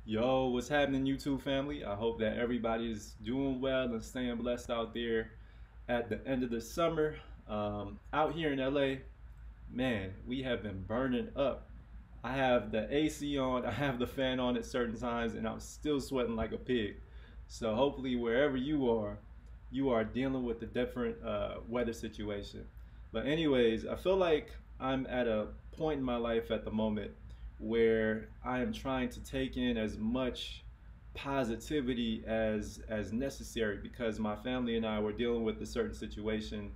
Yo, what's happening, YouTube family? I hope that everybody is doing well and staying blessed out there at the end of the summer. Out here in LA, man, we have been burning up. I have the AC on, I have the fan on at certain times, and I'm still sweating like a pig. So hopefully, wherever you are dealing with a different weather situation. But anyways, I feel like I'm at a point in my life at the moment where I am trying to take in as much positivity as necessary because my family and I were dealing with a certain situation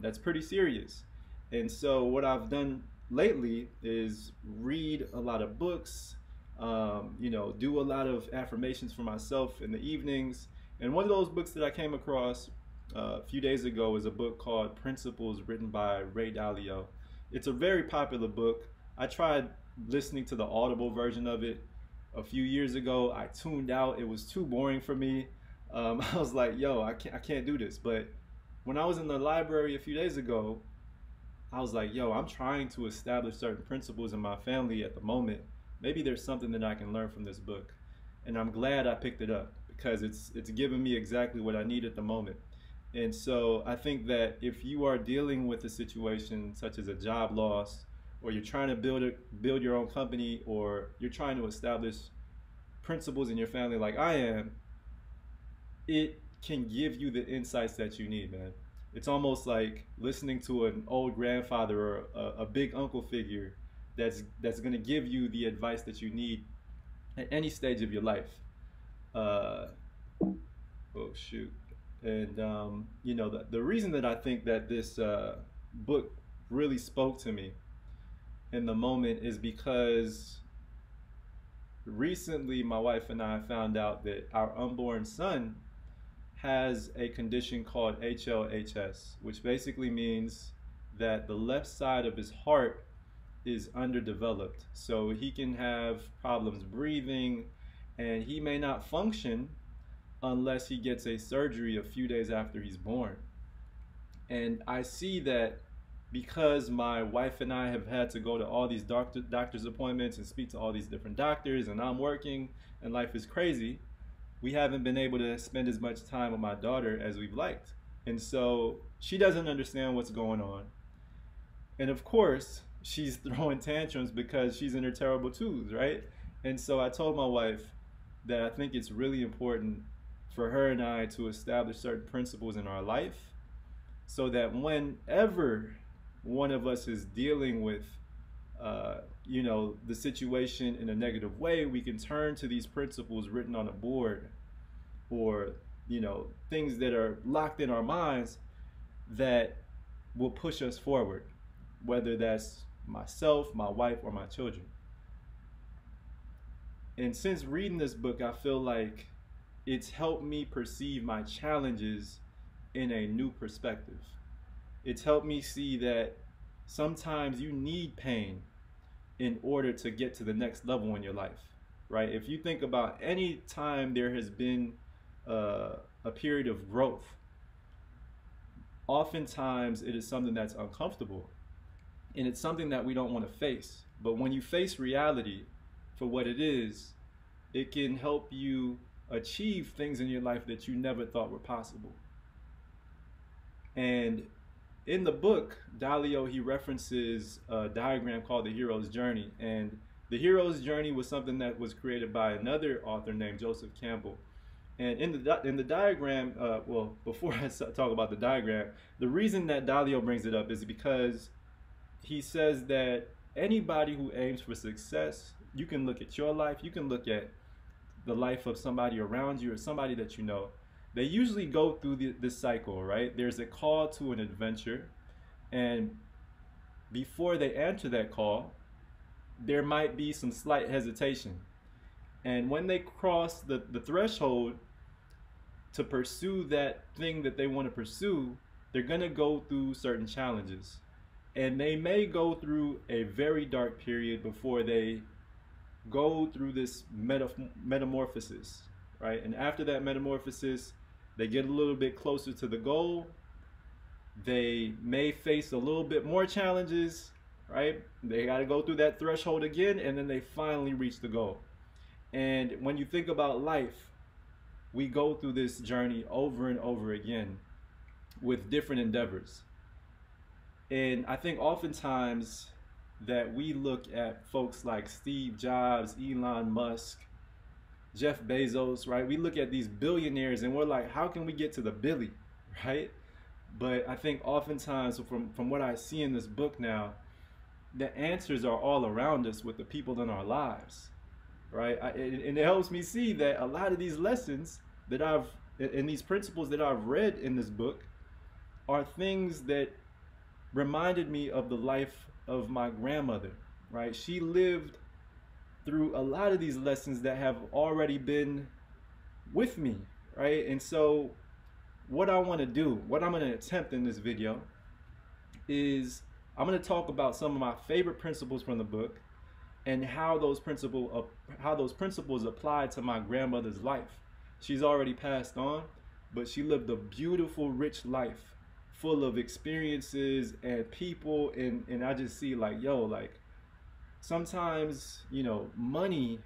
that's pretty serious. And so what I've done lately is read a lot of books, do a lot of affirmations for myself in the evenings. And one of those books that I came across a few days ago is a book called Principles, written by Ray Dalio. It's a very popular book. I tried listening to the Audible version of it a few years ago. I tuned out. It was too boring for me. I was like, yo, I can't do this. But when I was in the library a few days ago, I was like, yo, I'm trying to establish certain principles in my family at the moment. Maybe there's something that I can learn from this book. And I'm glad I picked it up because it's giving me exactly what I need at the moment. And so I think that if you are dealing with a situation such as a job loss, or you're trying to build your own company, or you're trying to establish principles in your family like I am, it can give you the insights that you need, man. It's almost like listening to an old grandfather or a big uncle figure that's going to give you the advice that you need at any stage of your life. Uh, oh shoot! And the reason that I think that this book really spoke to me in the moment is because recently my wife and I found out that our unborn son has a condition called HLHS, which basically means that the left side of his heart is underdeveloped. So he can have problems breathing and he may not function unless he gets a surgery a few days after he's born. And I see that because my wife and I have had to go to all these doctor's appointments and speak to all these different doctors, and I'm working and life is crazy, we haven't been able to spend as much time with my daughter as we've liked. And so she doesn't understand what's going on. And of course, she's throwing tantrums because she's in her terrible twos, right? And so I told my wife that I think it's really important for her and I to establish certain principles in our life so that whenever one of us is dealing with the situation in a negative way, we can turn to these principles written on a board, or things that are locked in our minds that will push us forward, whether that's myself, my wife, or my children. And since reading this book, I feel like it's helped me perceive my challenges in a new perspective. It's helped me see that sometimes you need pain in order to get to the next level in your life, right? If you think about any time there has been a period of growth, oftentimes it is something that's uncomfortable and it's something that we don't want to face. But when you face reality for what it is, it can help you achieve things in your life that you never thought were possible. And in the book, Dalio, he references a diagram called the hero's journey. And the hero's journey was something that was created by another author named Joseph Campbell. And in the diagram, before I talk about the diagram, the reason that Dalio brings it up is because he says that anybody who aims for success, you can look at your life, you can look at the life of somebody around you or somebody that you know. They usually go through this cycle, right? There's a call to an adventure, and before they answer that call, there might be some slight hesitation. And when they cross the threshold to pursue that thing that they want to pursue, they're going to go through certain challenges. And they may go through a very dark period before they go through this metamorphosis, right? And after that metamorphosis, they get a little bit closer to the goal. They may face a little bit more challenges, right? They got to go through that threshold again, and then they finally reach the goal. And when you think about life, we go through this journey over and over again with different endeavors. And I think oftentimes that we look at folks like Steve Jobs, Elon Musk, Jeff Bezos, right? We look at these billionaires and we're like, how can we get to the billy, right? But I think oftentimes from what I see in this book now, the answers are all around us with the people in our lives, right? And it helps me see that a lot of these lessons that and these principles that I've read in this book are things that reminded me of the life of my grandmother, right? She lived through a lot of these lessons that have already been with me, right? And so what I want to do, what I'm going to attempt in this video is I'm going to talk about some of my favorite principles from the book and how those principles apply to my grandmother's life. She's already passed on, but she lived a beautiful, rich life full of experiences and people, and I just see like, yo, like sometimes, you know, money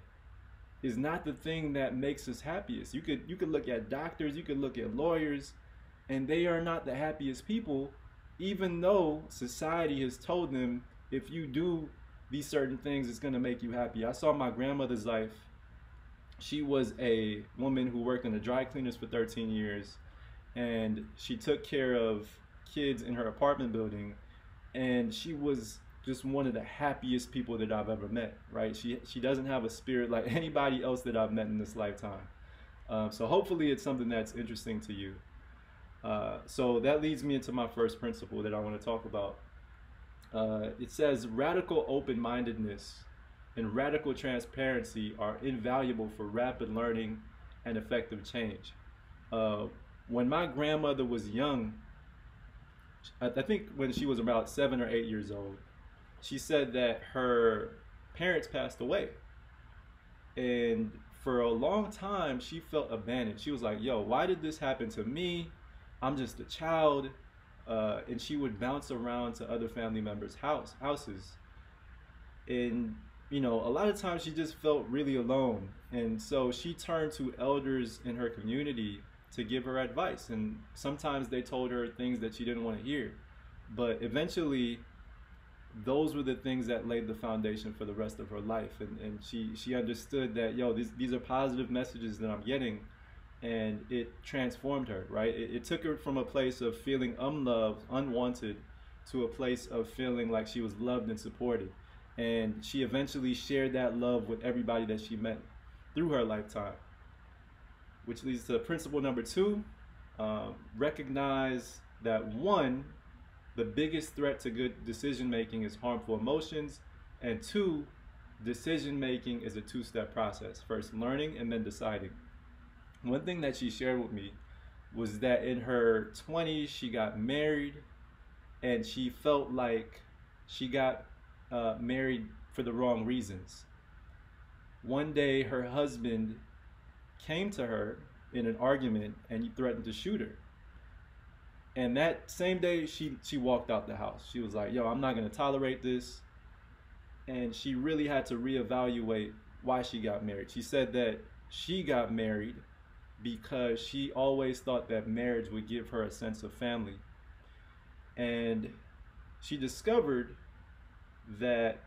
is not the thing that makes us happiest. You could look at doctors, you could look at lawyers, and they are not the happiest people, even though society has told them if you do these certain things, it's gonna make you happy. I saw my grandmother's life. She was a woman who worked in the dry cleaners for 13 years, and she took care of kids in her apartment building, and she was just one of the happiest people that I've ever met, right? She doesn't have a spirit like anybody else that I've met in this lifetime. So hopefully it's something that's interesting to you. So that leads me into my first principle that I want to talk about. It says radical open-mindedness and radical transparency are invaluable for rapid learning and effective change. When my grandmother was young, I think when she was about 7 or 8 years old, she said that her parents passed away. And for a long time, she felt abandoned. She was like, yo, why did this happen to me? I'm just a child. And she would bounce around to other family members' houses. And, you know, a lot of times she just felt really alone. And so she turned to elders in her community to give her advice. And sometimes they told her things that she didn't want to hear. But eventually, those were the things that laid the foundation for the rest of her life. And she understood that, yo, these are positive messages that I'm getting. And it transformed her, right? It took her from a place of feeling unloved, unwanted, to a place of feeling like she was loved and supported. And she eventually shared that love with everybody that she met through her lifetime. Which leads to principle number 2, recognize that 1, the biggest threat to good decision making is harmful emotions, and 2, decision making is a 2-step process. First learning and then deciding. One thing that she shared with me was that in her 20s she got married, and she felt like she got married for the wrong reasons. One day her husband came to her in an argument and he threatened to shoot her. And that same day she walked out the house. She was like, yo, I'm not gonna tolerate this. And she really had to reevaluate why she got married. She said that she got married because she always thought that marriage would give her a sense of family. And she discovered that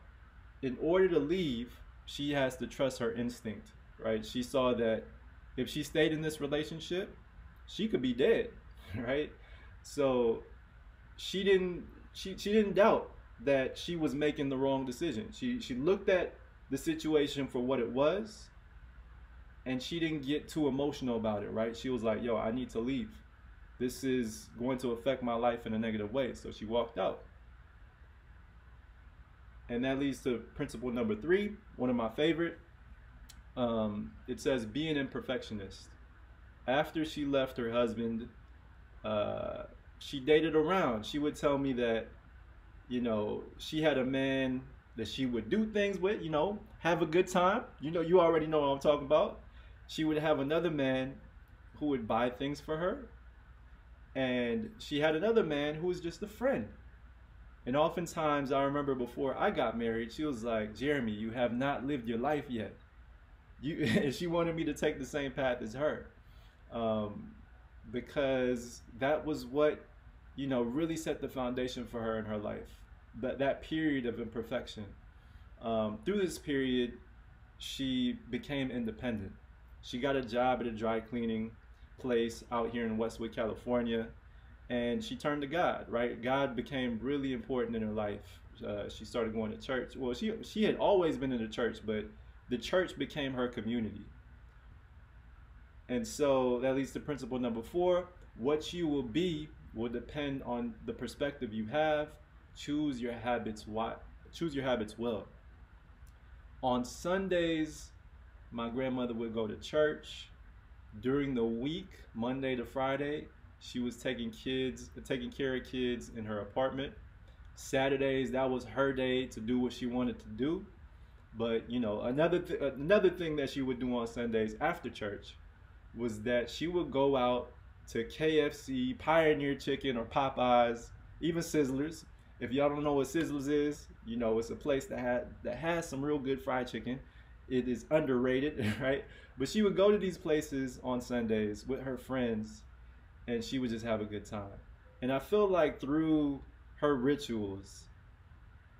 in order to leave, she has to trust her instinct, right? She saw that if she stayed in this relationship, she could be dead, right? So she didn't doubt that she was making the wrong decision. She looked at the situation for what it was, and she didn't get too emotional about it, right? She was like, yo, I need to leave. This is going to affect my life in a negative way. So she walked out. And that leads to principle number 3, one of my favorite. It says, be an imperfectionist. After she left her husband, she dated around. She would tell me that, you know, she had a man that she would do things with, you know, have a good time. You know, you already know what I'm talking about. She would have another man who would buy things for her. And she had another man who was just a friend. And oftentimes, I remember before I got married, she was like, Jeremy, you have not lived your life yet. And she wanted me to take the same path as her, um, because that was what, really set the foundation for her in her life. That period of imperfection. Through this period, she became independent. She got a job at a dry cleaning place out here in Westwood, California, and she turned to God. Right, God became really important in her life. She started going to church. Well, she had always been in the church, but the church became her community. And so that leads to principle number 4. What you will be will depend on the perspective you have. Choose your habits. Choose your habits well. On Sundays, my grandmother would go to church. During the week, Monday to Friday, she was taking care of kids in her apartment. Saturdays, that was her day to do what she wanted to do. But another thing that she would do on Sundays after church was that she would go out to KFC, Pioneer Chicken, or Popeyes, even Sizzlers. If y'all don't know what Sizzlers is, it's a place that has some real good fried chicken. It is underrated, right? But she would go to these places on Sundays with her friends, and she would just have a good time. And I feel like through her rituals,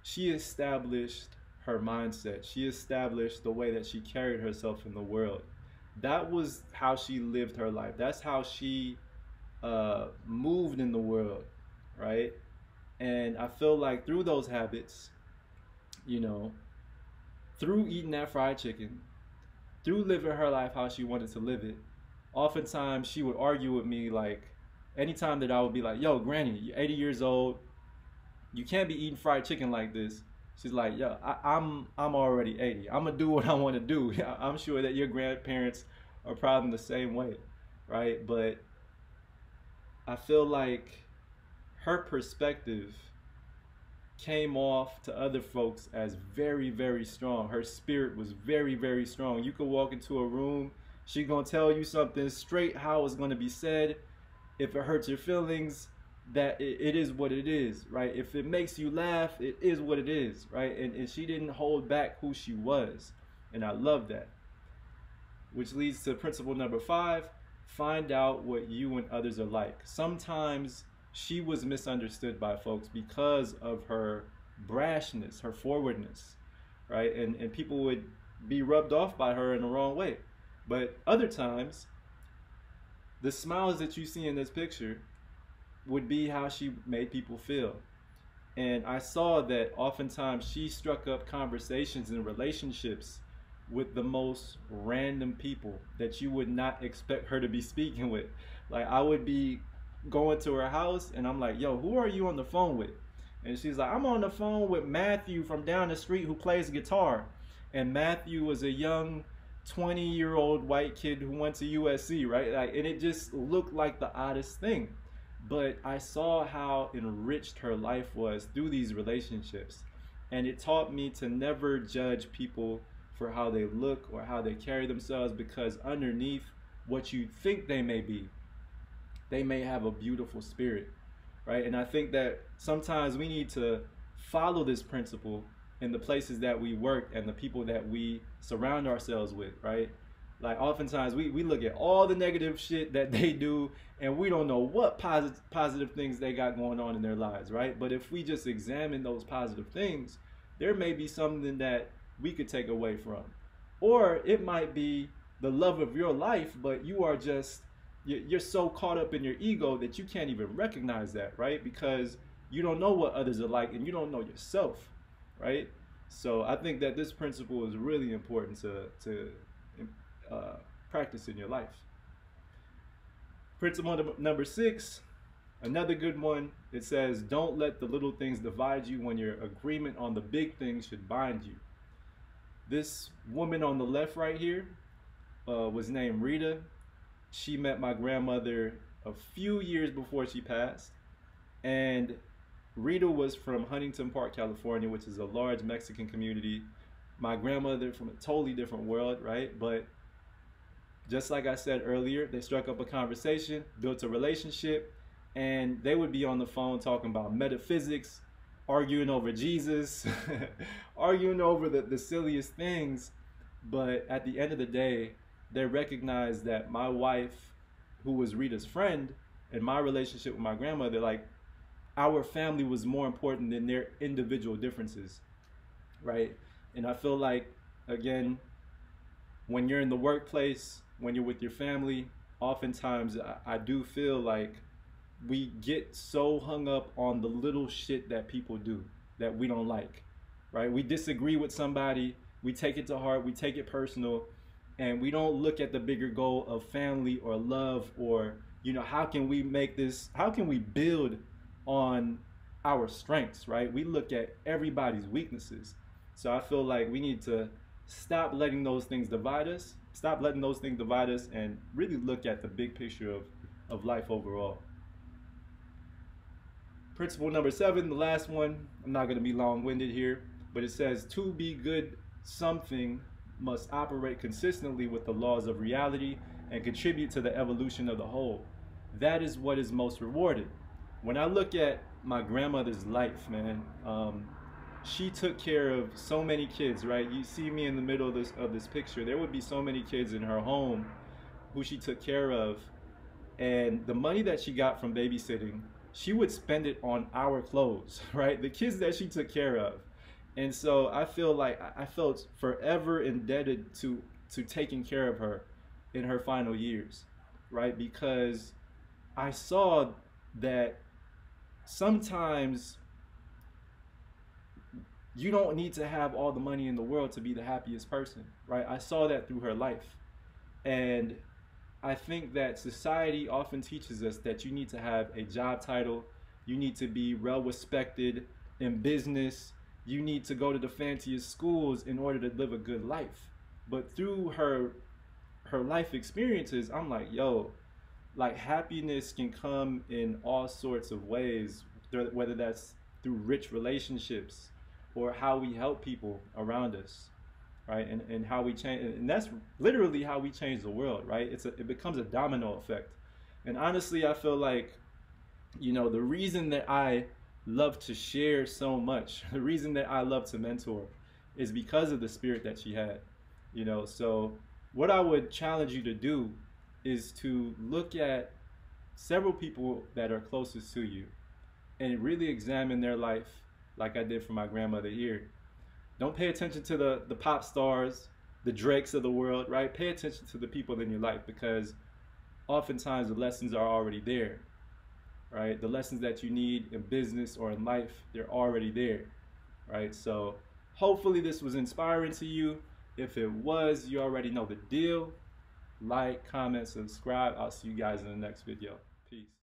she established her mindset. She established the way that she carried herself in the world. That was how she lived her life. That's how she moved in the world, right? And I feel like through those habits, through eating that fried chicken, through living her life how she wanted to live it, oftentimes she would argue with me, like, anytime that I would be like, yo, Granny, you're 80 years old, you can't be eating fried chicken like this. She's like, yo, I'm already 80. I'm gonna do what I want to do. I'm sure that your grandparents are probably the same way, right? But I feel like her perspective came off to other folks as very, very strong. Her spirit was very, very strong. You could walk into a room, she gonna tell you something straight how it's gonna be said. If it hurts your feelings, that it is what it is, right? If it makes you laugh, it is what it is, right? And she didn't hold back who she was. And I love that. Which leads to principle number 5, find out what you and others are like. Sometimes she was misunderstood by folks because of her brashness, her forwardness, right? And people would be rubbed off by her in the wrong way. But other times, the smiles that you see in this picture would be how she made people feel. And I saw that oftentimes she struck up conversations and relationships with the most random people that you would not expect her to be speaking with. Like, I would be going to her house and I'm like, yo, who are you on the phone with? And she's like, I'm on the phone with Matthew from down the street who plays guitar. And Matthew was a young 20-year-old white kid who went to USC, right? Like, and it just looked like the oddest thing. But I saw how enriched her life was through these relationships. And it taught me to never judge people for how they look or how they carry themselves, because underneath what you think they may be, they may have a beautiful spirit, right? And I think that sometimes we need to follow this principle in the places that we work and the people that we surround ourselves with, right? Like, oftentimes we look at all the negative shit that they do and we don't know what positive things they got going on in their lives, right? But if we just examine those positive things, there may be something that we could take away from. Or it might be the love of your life, but you're so caught up in your ego that you can't even recognize that, right? Because you don't know what others are like and you don't know yourself, right? So I think that this principle is really important to practice in your life. Principle number 6, another good one. It says, don't let the little things divide you when your agreement on the big things should bind you. This woman on the left right here was named Rita. She met my grandmother a few years before she passed. And Rita was from Huntington Park, California, which is a large Mexican community. My grandmother from a totally different world, right? But just like I said earlier, they struck up a conversation, built a relationship, and they would be on the phone talking about metaphysics, arguing over Jesus, arguing over the silliest things. But at the end of the day, they recognize that my wife, who was Rita's friend, and my relationship with my grandmother, like our family was more important than their individual differences, right? And I feel like, again, when you're in the workplace, when you're with your family, oftentimes I do feel like we get so hung up on the little shit that people do that we don't like, right? We disagree with somebody, we take it to heart, we take it personal, and we don't look at the bigger goal of family or love, or, you know, how can we make this, how can we build on our strengths, right? We look at everybody's weaknesses. So I feel like we need to stop letting those things divide us, stop letting those things divide us, and really look at the big picture of life overall. Principle number 7, the last one, I'm not going to be long-winded here, but it says, to be good something must operate consistently with the laws of reality and contribute to the evolution of the whole. That is what is most rewarded. When I look at my grandmother's life, man, she took care of so many kids, right? You see me in the middle of this picture. There would be so many kids in her home who she took care of, and the money that she got from babysitting, she would spend it on our clothes, right? The kids that she took care of. And so I feel like I felt forever indebted to taking care of her in her final years, right? Because I saw that sometimes you don't need to have all the money in the world to be the happiest person, right? I saw that through her life. And I think that society often teaches us that you need to have a job title, you need to be well respected in business, you need to go to the fanciest schools in order to live a good life. But through her life experiences, I'm like, yo, like happiness can come in all sorts of ways, whether that's through rich relationships or how we help people around us, right? And how we change, and that's literally how we change the world, right? It becomes a domino effect. And honestly, I feel like, you know, the reason that I love to share so much, the reason that I love to mentor, is because of the spirit that she had, you know. So what I would challenge you to do is to look at several people that are closest to you and really examine their life, like I did for my grandmother here. Don't pay attention to the pop stars, the Drakes of the world, right? Pay attention to the people in your life, because oftentimes the lessons are already there, right? The lessons that you need in business or in life, they're already there, right? So hopefully this was inspiring to you. If it was, you already know the deal. Like, comment, subscribe. I'll see you guys in the next video. Peace.